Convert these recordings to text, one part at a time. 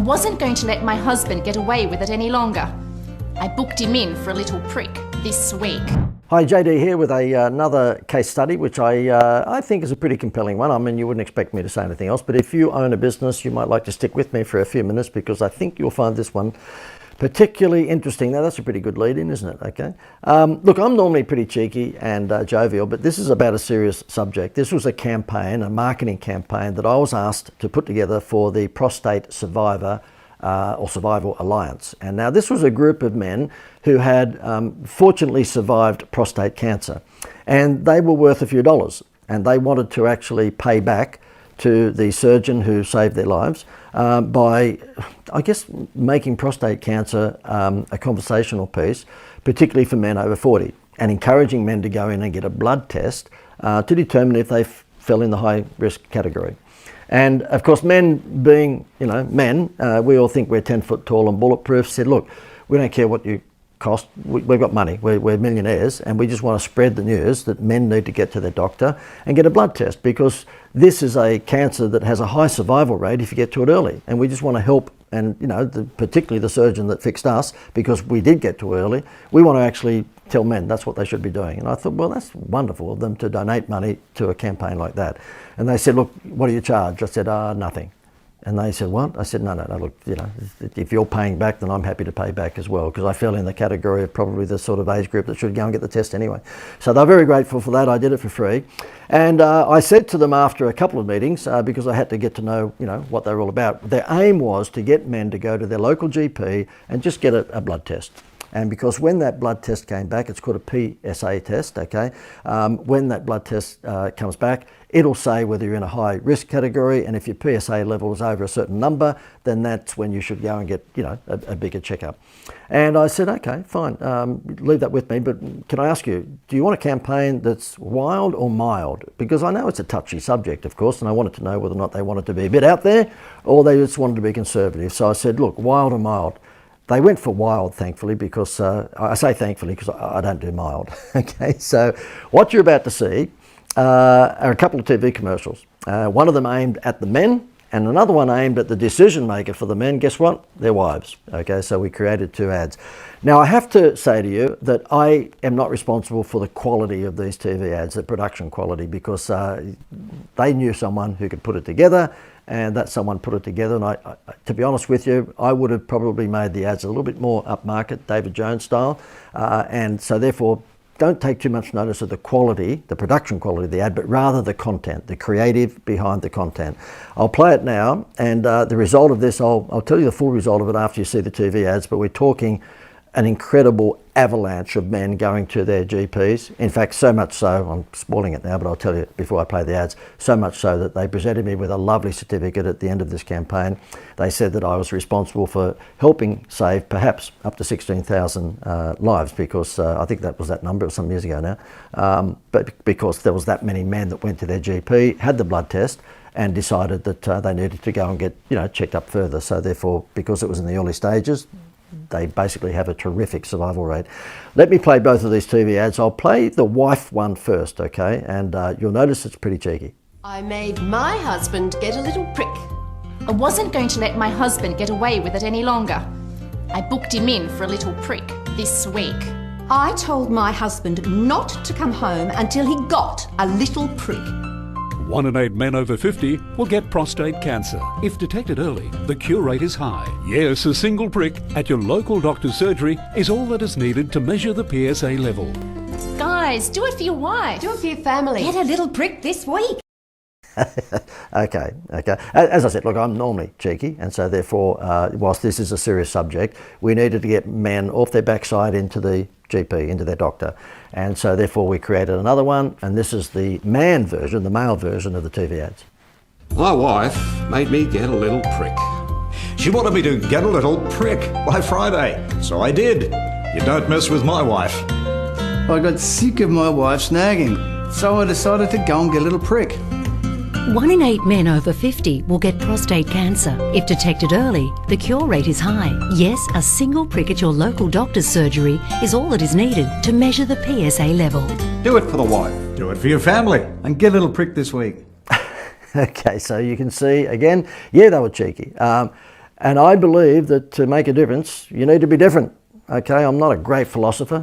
wasn't going to let my husband get away with it any longer. I booked him in for a little prick this week. Hi, JD here with another case study, which I think is a pretty compelling one. I mean, you wouldn't expect me to say anything else, but if you own a business, you might like to stick with me for a few minutes because I think you'll find this one particularly interesting. Now, that's a pretty good lead in, isn't it? Okay. Look, I'm normally pretty cheeky and jovial, but this is about a serious subject. This was a campaign, a marketing campaign that I was asked to put together for the Prostate Survivor or Survival Alliance. And now this was a group of men who had fortunately survived prostate cancer, and they were worth a few dollars, and they wanted to actually pay back to the surgeon who saved their lives by, I guess, making prostate cancer a conversational piece, particularly for men over 40, and encouraging men to go in and get a blood test to determine if they fell in the high risk category. And of course, men being, men, we all think we're 10 foot tall and bulletproof, said, look, we don't care what you cost, we've got money, we're millionaires, and we just want to spread the news that men need to get to their doctor and get a blood test, because this is a cancer that has a high survival rate if you get to it early. And we just want to help, and particularly the surgeon that fixed us, because we did get to early, we want to actually tell men that's what they should be doing. And I thought, well, that's wonderful of them to donate money to a campaign like that. And they said, look, what do you charge? I said, nothing. And they said, what? I said, no, look, if you're paying back, then I'm happy to pay back as well, because I fell in the category of probably the sort of age group that should go and get the test anyway. So they're very grateful for that. I did it for free. And I said to them after a couple of meetings, because I had to get to know, what they're all about, their aim was to get men to go to their local GP and just get a blood test. And because when that blood test came back, it's called a PSA test, okay? When that blood test comes back, it'll say whether you're in a high risk category, and if your PSA level is over a certain number, then that's when you should go and get, a bigger checkup. And I said, okay, fine, leave that with me, but can I ask you, do you want a campaign that's wild or mild? Because I know it's a touchy subject, of course, and I wanted to know whether or not they wanted to be a bit out there, or they just wanted to be conservative. So I said, look, wild or mild? They went for wild, thankfully, because I say thankfully because I don't do mild. Okay, so what you're about to see are a couple of TV commercials. One of them aimed at the men, and another one aimed at the decision maker for the men. Guess what? Their wives. Okay, so we created two ads. Now, I have to say to you that I am not responsible for the quality of these TV ads, the production quality, because they knew someone who could put it together, and that someone put it together. And I, to be honest with you, I would have probably made the ads a little bit more upmarket, David Jones style. And so therefore, don't take too much notice of the quality, the production quality of the ad, but rather the content, the creative behind the content. I'll play it now, and the result of this, I'll tell you the full result of it after you see the TV ads, but we're talking an incredible avalanche of men going to their GPs. In fact, so much so, I'm spoiling it now, but I'll tell you before I play the ads, so much so that they presented me with a lovely certificate at the end of this campaign. They said that I was responsible for helping save perhaps up to 16,000 lives, because I think that was that number, it was some years ago now, but because there was that many men that went to their GP, had the blood test, and decided that they needed to go and get checked up further. So therefore, because it was in the early stages, they basically have a terrific survival rate. Let me play both of these TV ads. I'll play the wife one first, okay? And you'll notice it's pretty cheeky. I made my husband get a little prick. I wasn't going to let my husband get away with it any longer. I booked him in for a little prick this week. I told my husband not to come home until he got a little prick. 1 in 8 men over 50 will get prostate cancer. If detected early, the cure rate is high. Yes, a single prick at your local doctor's surgery is all that is needed to measure the PSA level. Guys, do it for your wife. Do it for your family. Get a little prick this week. Okay. As I said, look, I'm normally cheeky, and so therefore, whilst this is a serious subject, we needed to get men off their backside into the GP, into their doctor. And so therefore we created another one, and this is the man version, the male version of the TV ads. My wife made me get a little prick. She wanted me to get a little prick by Friday, so I did. You don't mess with my wife. I got sick of my wife snagging, so I decided to go and get a little prick. 1 in 8 men over 50 will get prostate cancer. If detected early, the cure rate is high. Yes, a single prick at your local doctor's surgery is all that is needed to measure the PSA level. Do it for the wife. Do it for your family. And get a little prick this week. Okay, so you can see, again, yeah, they were cheeky. And I believe that to make a difference, you need to be different. Okay, I'm not a great philosopher,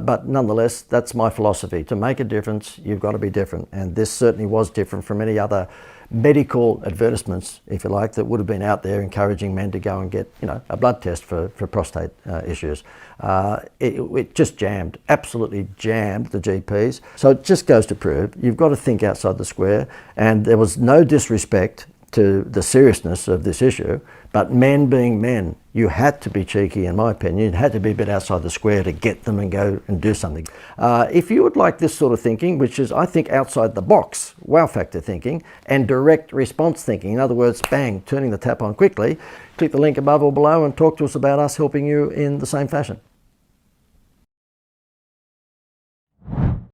but nonetheless, that's my philosophy. To make a difference, you've got to be different. And this certainly was different from any other medical advertisements, if you like, that would have been out there encouraging men to go and get, a blood test for prostate issues. It just jammed, absolutely jammed the GPs. So it just goes to prove you've got to think outside the square, and there was no disrespect to the seriousness of this issue, but men being men, you had to be cheeky, in my opinion. You had to be a bit outside the square to get them and go and do something. If you would like this sort of thinking, which is, I think, outside the box, wow factor thinking, and direct response thinking, in other words, bang, turning the tap on quickly, click the link above or below and talk to us about us helping you in the same fashion.